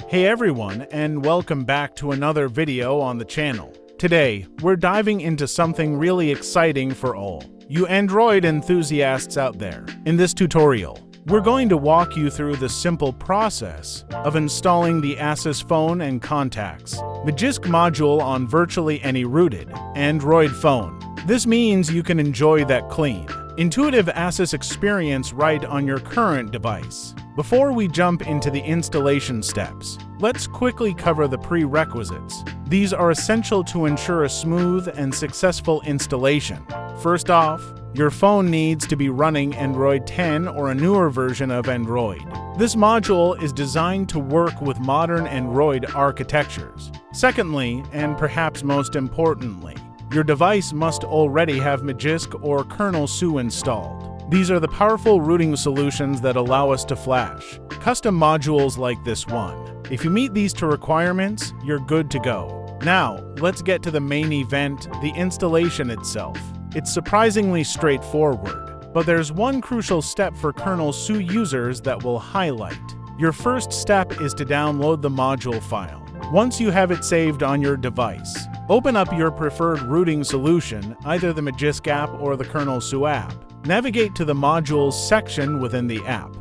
Hey everyone, and welcome back to another video on the channel. Today, we're diving into something really exciting for all you Android enthusiasts out there. In this tutorial, we're going to walk you through the simple process of installing the ASUS Phone and Contacts Magisk module on virtually any rooted Android phone. This means you can enjoy that clean, intuitive ASUS experience right on your current device. Before we jump into the installation steps, let's quickly cover the prerequisites. These are essential to ensure a smooth and successful installation. First off, your phone needs to be running Android 10 or a newer version of Android. This module is designed to work with modern Android architectures. Secondly, and perhaps most importantly, your device must already have Magisk or KernelSU installed. These are the powerful rooting solutions that allow us to flash custom modules like this one. If you meet these two requirements, you're good to go. Now, let's get to the main event, the installation itself. It's surprisingly straightforward, but there's one crucial step for KernelSU users that we'll highlight. Your first step is to download the module file. Once you have it saved on your device, open up your preferred rooting solution, either the Magisk app or the KernelSU app. Navigate to the Modules section within the app.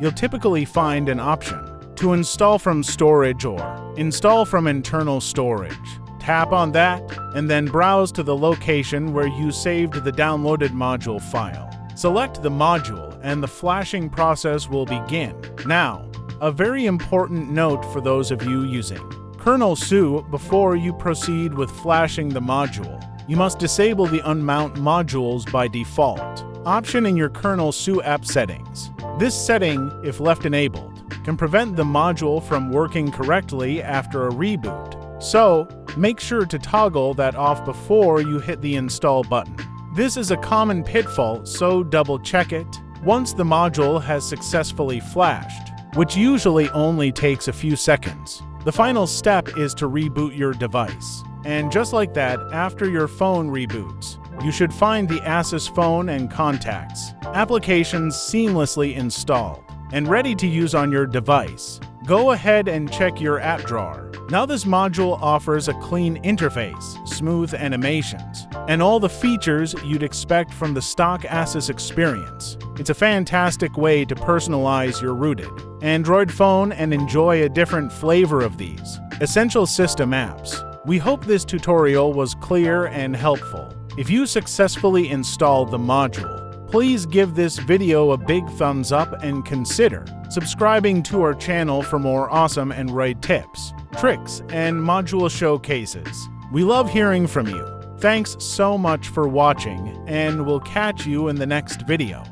You'll typically find an option to install from storage or install from internal storage. Tap on that, and then browse to the location where you saved the downloaded module file. Select the module, and the flashing process will begin. Now, a very important note for those of you using KernelSU: before you proceed with flashing the module, you must disable the Unmount Modules by default option in your KernelSU app settings. This setting, if left enabled, can prevent the module from working correctly after a reboot. So, make sure to toggle that off before you hit the install button. This is a common pitfall, so double-check it once the module has successfully flashed, which usually only takes a few seconds. The final step is to reboot your device. And just like that, after your phone reboots, you should find the ASUS Phone and Contacts applications seamlessly installed and ready to use on your device. Go ahead and check your app drawer. Now this module offers a clean interface, smooth animations, and all the features you'd expect from the stock ASUS experience. It's a fantastic way to personalize your rooted Android phone and enjoy a different flavor of these essential system apps. We hope this tutorial was clear and helpful. If you successfully installed the module, please give this video a big thumbs up and consider subscribing to our channel for more awesome Android tips, tricks, and module showcases. We love hearing from you. Thanks so much for watching, and we'll catch you in the next video.